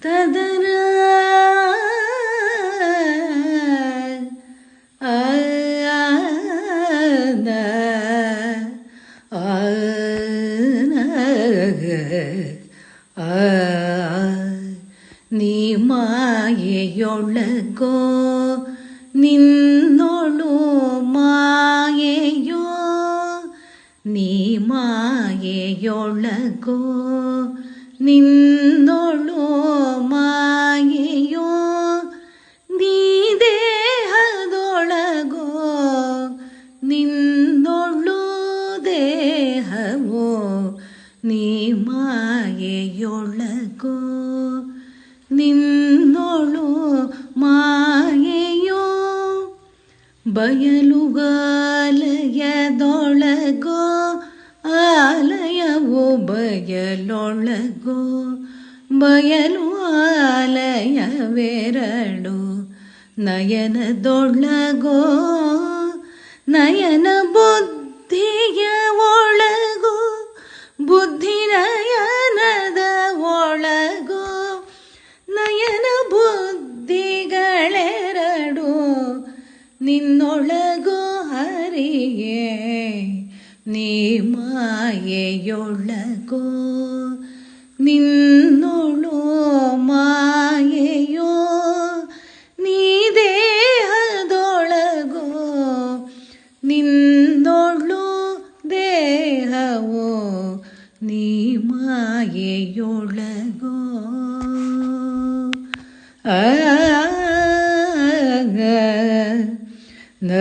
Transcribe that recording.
ತದರ ನೀ ಮಾಯೆಯೊಳಗೋ ನಿನ್ನೊಳು ಮಾಯೆಯೋ ನೀ ಮಾಯೆಯೊಳಗೋ ನಿನ್ನೊಳು ಮಾಯೆಯೋ ನೀ ದೇಹದೊಳಗೋ ನಿನ್ನೊಳು ದೇಹವೋ ನೀ ಮಾಯೆಯೊಳಗೋ ನಿನ್ನೊಳು ಮಾಯೆಯೋ ಬಯಲುಗಾಲಯದೊಳಗೋ ಆಲಯವು ಬಯಲೊಳಗೋ ಬಯಲು ಆಲಯವೆರಡು ನಯನದೊಳಗೋ ನಯನ ಬುದ್ಧಿಯ ಒಳಗೋ ಬುದ್ಧಿ ನಯನದ ಒಳಗೋ ನಯನ ಬುದ್ಧಿಗಳೆರಡು ನಿನ್ನೊಳಗೋ ಹರಿಯೇ ನೀ ಮಾಯೆಯೊಳಗೋ ನಿನ್ನೊಳು ಮಾಯೆಯೋ ನೀ ದೇಹದೊಳಗೋ ನಿನ್ನೊಳು ದೇಹವೋ ನೀ ಮಾಯೆಯೊಳಗೋ ನ